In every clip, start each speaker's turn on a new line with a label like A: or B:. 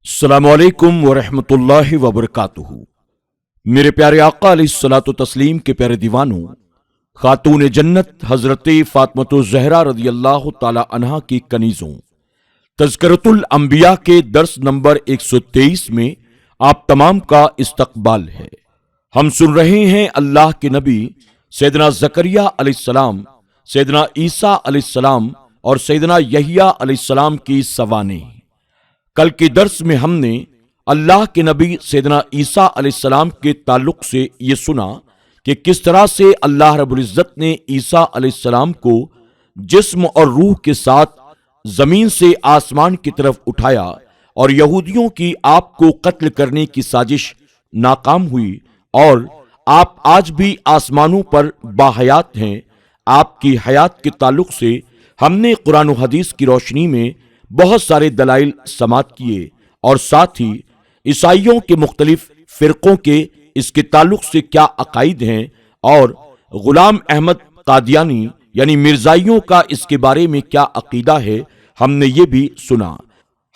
A: السلام علیکم ورحمۃ اللہ وبرکاتہ۔ میرے پیارے آقا علیہ الصلوۃ والتسلیم کے پیارے دیوانوں، خاتون جنت حضرت فاطمہ الزہرا رضی اللہ تعالی عنہا کی کنیزوں، تذکرۃ الانبیاء کے درس نمبر 123 میں آپ تمام کا استقبال ہے۔ ہم سن رہے ہیں اللہ کے نبی سیدنا زکریا علیہ السلام، سیدنا عیسیٰ علیہ السلام اور سیدنا یحییٰ علیہ السلام کی سوانح۔ کل کے درس میں ہم نے اللہ کے نبی سیدنا عیسیٰ علیہ السلام کے تعلق سے یہ سنا کہ کس طرح سے اللہ رب العزت نے عیسیٰ علیہ السلام کو جسم اور روح کے ساتھ زمین سے آسمان کی طرف اٹھایا اور یہودیوں کی آپ کو قتل کرنے کی سازش ناکام ہوئی، اور آپ آج بھی آسمانوں پر باحیات ہیں۔ آپ کی حیات کے تعلق سے ہم نے قرآن و حدیث کی روشنی میں بہت سارے دلائل سماعت کیے، اور ساتھ ہی عیسائیوں کے مختلف فرقوں کے اس کے تعلق سے کیا عقائد ہیں، اور غلام احمد قادیانی یعنی مرزائیوں کا اس کے بارے میں کیا عقیدہ ہے، ہم نے یہ بھی سنا۔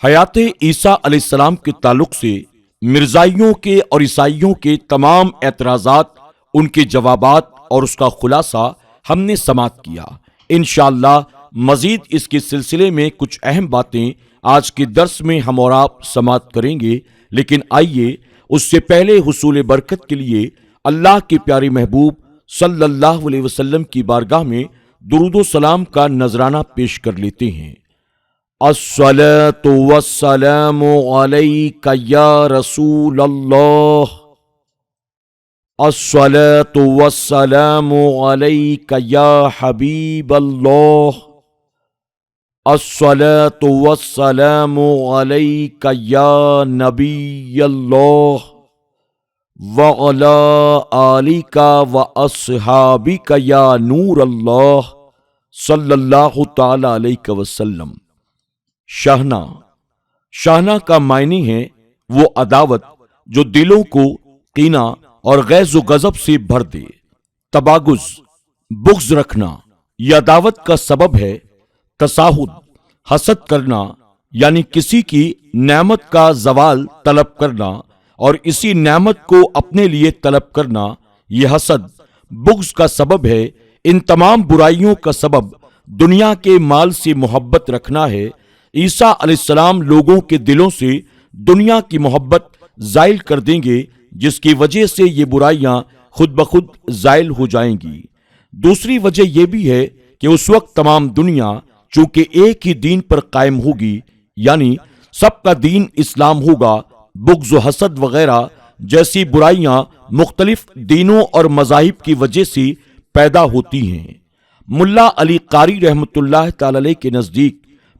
A: حیات عیسیٰ علیہ السلام کے تعلق سے مرزائیوں کے اور عیسائیوں کے تمام اعتراضات، ان کے جوابات اور اس کا خلاصہ ہم نے سماعت کیا۔ انشاءاللہ مزید اس کے سلسلے میں کچھ اہم باتیں آج کے درس میں ہم اور آپ سماعت کریں گے، لیکن آئیے اس سے پہلے حصول برکت کے لیے اللہ کے پیارے محبوب صلی اللہ علیہ وسلم کی بارگاہ میں درود و سلام کا نذرانہ پیش کر لیتے ہیں۔ الصلاۃ والسلام علیک یا رسول اللہ، الصلاۃ والسلام علیک یا حبیب اللہ، الصلاۃ والسلام علیک یا نبی اللہ، وعلی آلک واصحابک یا نور اللہ، صلی اللہ تعالی علیہ وسلم۔ شاہنہ کا معنی ہے وہ عداوت جو دلوں کو کینہ اور غیظ و غضب سے بھر دے۔ تباغض، بغض رکھنا، یہ عداوت کا سبب ہے۔ تساہد، حسد کرنا، یعنی کسی کی نعمت کا زوال طلب کرنا اور اسی نعمت کو اپنے لیے طلب کرنا، یہ حسد، بغض کا سبب ہے۔ ان تمام برائیوں کا سبب دنیا کے مال سے محبت رکھنا ہے۔ عیسیٰ علیہ السلام لوگوں کے دلوں سے دنیا کی محبت زائل کر دیں گے، جس کی وجہ سے یہ برائیاں خود بخود زائل ہو جائیں گی۔ دوسری وجہ یہ بھی ہے کہ اس وقت تمام دنیا چونکہ ایک ہی دین پر قائم ہوگی، یعنی سب کا دین اسلام ہوگا، بغض و حسد وغیرہ جیسی برائیاں مختلف دینوں اور مذاہب کی وجہ سے پیدا ہوتی ہیں۔ ملا علی قاری رحمۃ اللہ تعالی علیہ کے نزدیک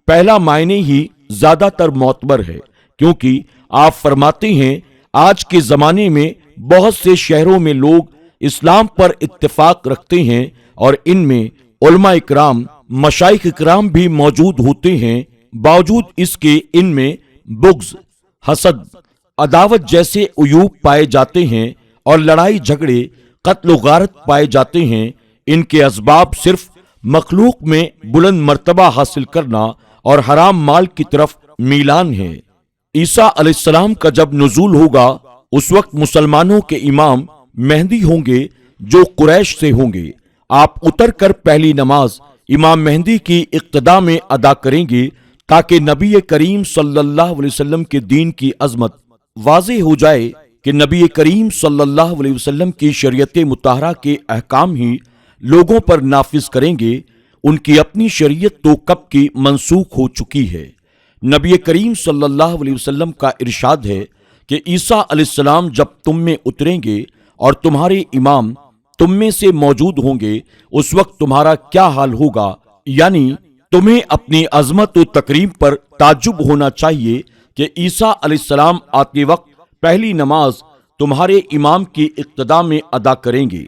A: پہلا معنی ہی زیادہ تر معتبر ہے، کیونکہ آپ فرماتے ہیں آج کے زمانے میں بہت سے شہروں میں لوگ اسلام پر اتفاق رکھتے ہیں، اور ان میں علماء اکرام، مشائخ اکرام بھی موجود ہوتے ہیں، باوجود اس کے ان میں بغض، حسد، عداوت جیسے عیوب پائے جاتے ہیں، اور لڑائی جھگڑے، قتل و غارت پائے جاتے ہیں۔ ان کے اسباب صرف مخلوق میں بلند مرتبہ حاصل کرنا اور حرام مال کی طرف میلان ہے۔ عیسیٰ علیہ السلام کا جب نزول ہوگا، اس وقت مسلمانوں کے امام مہدی ہوں گے جو قریش سے ہوں گے۔ آپ اتر کر پہلی نماز امام مہدی کی اقتداء میں ادا کریں گے، تاکہ نبی کریم صلی اللہ علیہ وسلم کے دین کی عظمت واضح ہو جائے کہ نبی کریم صلی اللہ علیہ وسلم کی شریعت مطہرہ کے احکام ہی لوگوں پر نافذ کریں گے۔ ان کی اپنی شریعت تو کب کی منسوخ ہو چکی ہے۔ نبی کریم صلی اللہ علیہ وسلم کا ارشاد ہے کہ عیسیٰ علیہ السلام جب تم میں اتریں گے اور تمہارے امام تم میں سے موجود ہوں گے، اس وقت تمہارا کیا حال ہوگا، یعنی تمہیں اپنی عظمت و تکریم پر تعجب ہونا چاہیے کہ عیسیٰ علیہ السلام آتے وقت پہلی نماز تمہارے امام کی اقتداء میں ادا کریں گے۔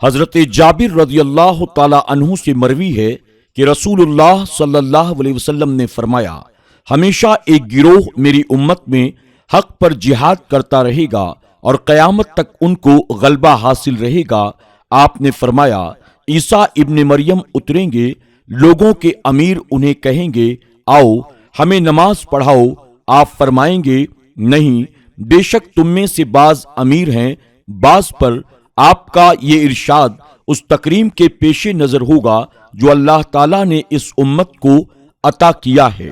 A: حضرت جابر رضی اللہ تعالی عنہ سے مروی ہے کہ رسول اللہ صلی اللہ علیہ وسلم نے فرمایا، ہمیشہ ایک گروہ میری امت میں حق پر جہاد کرتا رہے گا اور قیامت تک ان کو غلبہ حاصل رہے گا۔ آپ نے فرمایا، عیسیٰ ابن مریم اتریں گے، لوگوں کے امیر انہیں کہیں گے، آؤ ہمیں نماز پڑھاؤ، آپ فرمائیں گے نہیں، بے شک تم میں سے بعض امیر ہیں، بعض پر آپ کا یہ ارشاد اس تکریم کے پیش نظر ہوگا جو اللہ تعالیٰ نے اس امت کو عطا کیا ہے۔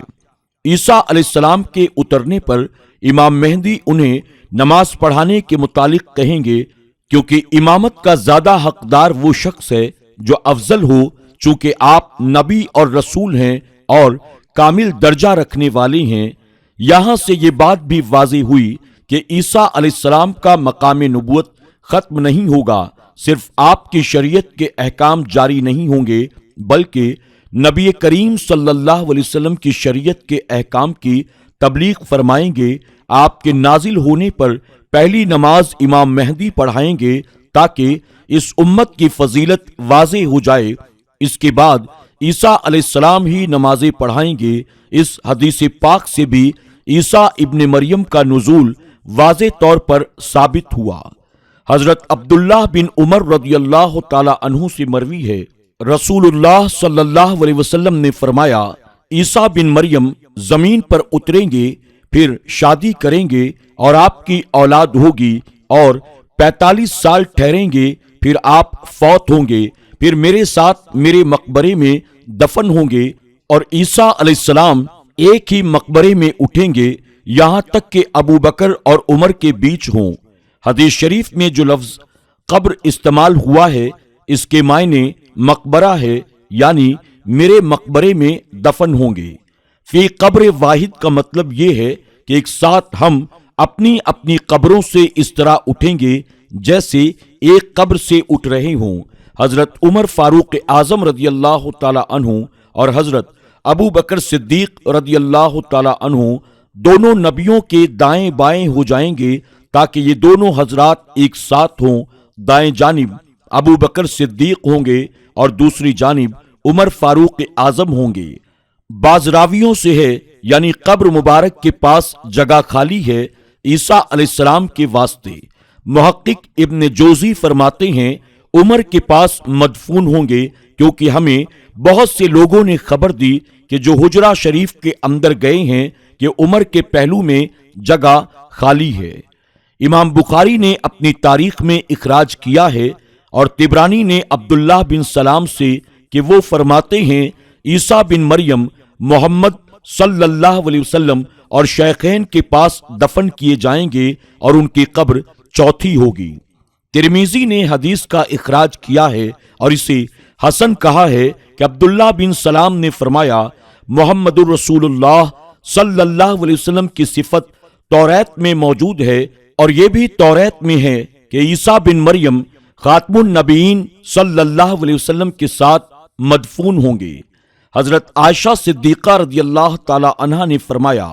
A: عیسیٰ علیہ السلام کے اترنے پر امام مہدی انہیں نماز پڑھانے کے متعلق کہیں گے، کیونکہ امامت کا زیادہ حقدار وہ شخص ہے جو افضل ہو، چونکہ آپ نبی اور رسول ہیں اور کامل درجہ رکھنے والے ہیں۔ یہاں سے یہ بات بھی واضح ہوئی کہ عیسیٰ علیہ السلام کا مقام نبوت ختم نہیں ہوگا، صرف آپ کی شریعت کے احکام جاری نہیں ہوں گے بلکہ نبی کریم صلی اللہ علیہ وسلم کی شریعت کے احکام کی تبلیغ فرمائیں گے۔ آپ کے نازل ہونے پر پہلی نماز امام مہدی پڑھائیں گے تاکہ اس امت کی فضیلت واضح ہو جائے۔ اس کے بعد عیسیٰ علیہ السلام ہی نمازیں پڑھائیں گے۔ اس حدیث پاک سے بھی عیسیٰ ابن مریم کا نزول واضح طور پر ثابت ہوا۔ حضرت عبداللہ بن عمر رضی اللہ تعالی عنہ سے مروی ہے، رسول اللہ صلی اللہ علیہ وسلم نے فرمایا، عیسیٰ بن مریم زمین پر اتریں گے، پھر شادی کریں گے اور آپ کی اولاد ہوگی، اور 45 سال ٹھہریں گے، پھر آپ فوت ہوں گے، پھر میرے ساتھ میرے مقبرے میں دفن ہوں گے، اور عیسیٰ علیہ السلام ایک ہی مقبرے میں اٹھیں گے یہاں تک کہ ابو بکر اور عمر کے بیچ ہوں۔ حدیث شریف میں جو لفظ قبر استعمال ہوا ہے اس کے معنی مقبرہ ہے، یعنی میرے مقبرے میں دفن ہوں گے۔ فی قبر واحد کا مطلب یہ ہے کہ ایک ساتھ ہم اپنی اپنی قبروں سے اس طرح اٹھیں گے جیسے ایک قبر سے اٹھ رہے ہوں۔ حضرت عمر فاروق اعظم رضی اللہ تعالی عنہ اور حضرت ابو بکر صدیق رضی اللہ تعالی عنہ دونوں نبیوں کے دائیں بائیں ہو جائیں گے تاکہ یہ دونوں حضرات ایک ساتھ ہوں۔ دائیں جانب ابو بکر صدیق ہوں گے اور دوسری جانب عمر فاروق اعظم ہوں گے۔ بعض راویوں سے ہے یعنی قبر مبارک کے پاس جگہ خالی ہے عیسیٰ علیہ السلام کے واسطے۔ محقق ابن جوزی فرماتے ہیں عمر کے پاس مدفون ہوں گے، کیونکہ ہمیں بہت سے لوگوں نے خبر دی کہ جو حجرہ شریف کے اندر گئے ہیں کہ عمر کے پہلو میں جگہ خالی ہے۔ امام بخاری نے اپنی تاریخ میں اخراج کیا ہے اور طبرانی نے عبداللہ بن سلام سے کہ وہ فرماتے ہیں عیسیٰ بن مریم محمد صلی اللہ علیہ وسلم اور شیخین کے پاس دفن کیے جائیں گے اور ان کی قبر چوتھی ہوگی۔ ترمذی نے حدیث کا اخراج کیا ہے اور اسے حسن کہا ہے کہ عبداللہ بن سلام نے فرمایا محمد الرسول اللہ صلی اللہ علیہ وسلم کی صفت توریت میں موجود ہے، اور یہ بھی توریت میں ہے کہ عیسیٰ بن مریم خاتم النبیین صلی اللہ علیہ وسلم کے ساتھ مدفون ہوں گے۔ حضرت عائشہ صدیقہ رضی اللہ تعالی عنہا نے فرمایا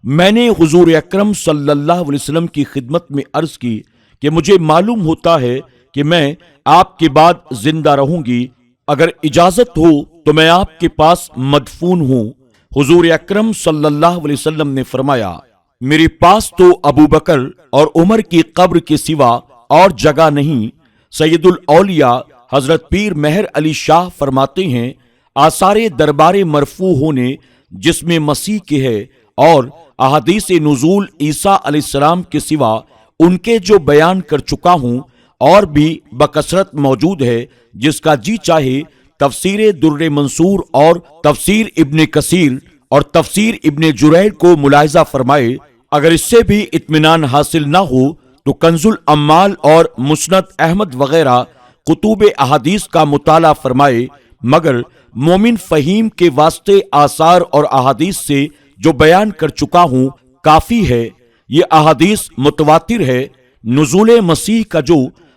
A: میں نے حضور اکرم صلی اللہ علیہ وسلم کی خدمت میں عرض کی کہ مجھے معلوم ہوتا ہے کہ میں آپ کے بعد زندہ رہوں گی، اگر اجازت ہو تو میں آپ کے پاس مدفون ہوں۔ حضور اکرم صلی اللہ علیہ وسلم نے فرمایا میرے پاس تو ابو بکر اور عمر کی قبر کے سوا اور جگہ نہیں۔ سید الاولیاء حضرت پیر مہر علی شاہ فرماتے ہیں آثار دربار مرفوع ہونے جس میں مسیح کے ہے اور احادیث نزول عیسیٰ علیہ السلام کے سوا ان کے جو بیان کر چکا ہوں اور بھی بکثرت موجود ہے، جس کا جی چاہے تفسیر در منصور اور تفسیر ابن کثیر اور تفسیر ابن جریر کو ملاحظہ فرمائے۔ اگر اس سے بھی اطمینان حاصل نہ ہو تو کنز الامال اور مسند احمد وغیرہ کتب احادیث کا مطالعہ فرمائے، مگر مومن فہیم کے واسطے آثار اور احادیث سے جو بیان کر چکا ہوں کافی ہے۔ یہ احادیث متواتر ہے۔ نزول مسیح کا جو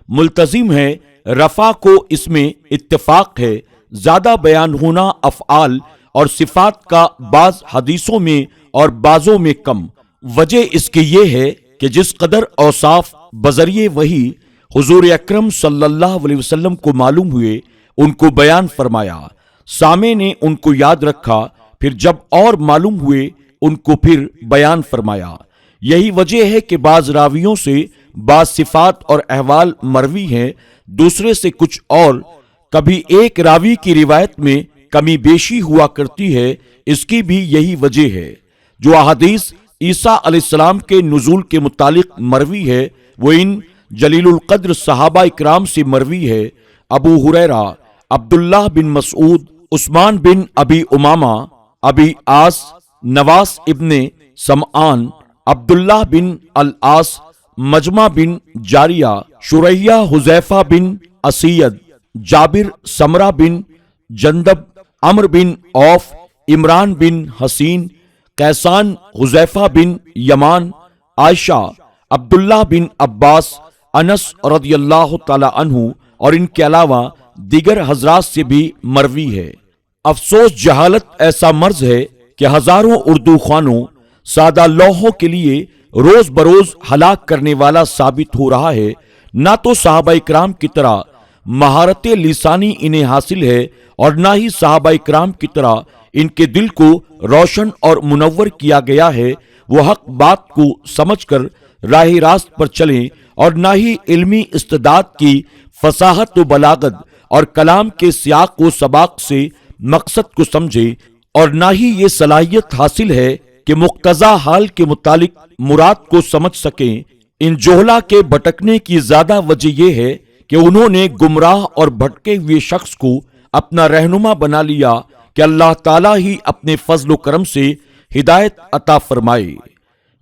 A: ملتزم ہے رفع کو اس میں اتفاق ہے، زیادہ بیان ہونا افعال اور صفات کا بعض حدیثوں میں اور بعضوں میں کم۔ وجہ اس کی یہ ہے کہ جس قدر اوصاف بذریعہ وحی حضور اکرم صلی اللہ علیہ وسلم کو معلوم ہوئے ان کو بیان فرمایا، سامع نے ان کو یاد رکھا، پھر جب اور معلوم ہوئے ان کو پھر بیان فرمایا۔ یہی وجہ ہے کہ بعض راویوں سے بعض صفات اور احوال مروی ہیں، دوسرے سے کچھ اور۔ کبھی ایک راوی کی روایت میں کمی بیشی ہوا کرتی ہے، اس کی بھی یہی وجہ ہے۔ جو احادیث عیسیٰ علیہ السلام کے نزول کے متعلق مروی ہے وہ ان جلیل القدر صحابہ اکرام سے مروی ہے: ابو ہریرہ، عبداللہ بن مسعود، عثمان بن ابی امامہ، ابی عاص، نواس ابن سمعان، عبداللہ بن العاص، مجمع بن جاریہ، شریح، حذیفہ بن اسید، جابر، سمرہ بن جندب، عمر بن عوف، عمران بن حسین، کیسان، حذیفہ بن یمان، عائشہ، عبداللہ بن عباس، انس رضی اللہ تعالی عنہ اور ان کے علاوہ دیگر حضرات سے بھی مروی ہے۔ افسوس جہالت ایسا مرض ہے کہ ہزاروں اردو خوانوں سادہ لوحوں کے لیے روز بروز ہلاک کرنے والا ثابت ہو رہا ہے۔ نہ تو صحابہ اکرام کی طرح مہارت لسانی انہیں حاصل ہے اور نہ ہی صحابہ اکرام کی طرح ان کے دل کو روشن اور منور کیا گیا ہے وہ حق بات کو سمجھ کر راہ راست پر چلیں، اور نہ ہی علمی استعداد کی فصاحت و بلاغت اور کلام کے سیاق و سباق سے مقصد کو سمجھیں، اور نہ ہی یہ صلاحیت حاصل ہے کہ مقتضا حال کے متعلق مراد کو سمجھ سکیں۔ ان جوہلا کے بھٹکنے کی زیادہ وجہ یہ ہے کہ انہوں نے گمراہ اور بھٹکے ہوئے شخص کو اپنا رہنما بنا لیا کہ اللہ تعالیٰ ہی اپنے فضل و کرم سے ہدایت عطا فرمائے۔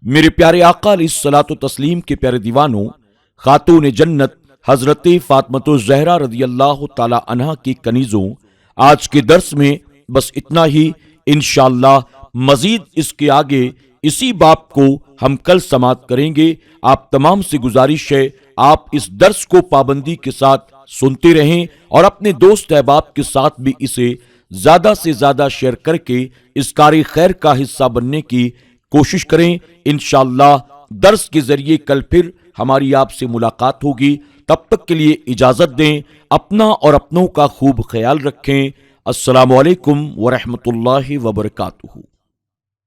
A: میرے پیارے آقا علیہ الصلوۃ والتسلیم کے پیارے دیوانوں، خاتون جنت حضرت فاطمۃ الزہرا رضی اللہ تعالی عنہا کی کنیزوں، آج کے درس میں بس اتنا ہی۔ انشاءاللہ مزید اس کے آگے اسی باب کو ہم کل سماعت کریں گے۔ آپ تمام سے گزارش ہے آپ اس درس کو پابندی کے ساتھ سنتے رہیں اور اپنے دوست احباب کے ساتھ بھی اسے زیادہ سے زیادہ شیئر کر کے اس کار خیر کا حصہ بننے کی کوشش کریں۔ انشاءاللہ درس کے ذریعے کل پھر ہماری آپ سے ملاقات ہوگی۔ تب تک کے لیے اجازت دیں، اپنا اور اپنوں کا خوب خیال رکھیں۔ السلام علیکم ورحمۃ اللہ وبرکاتہ۔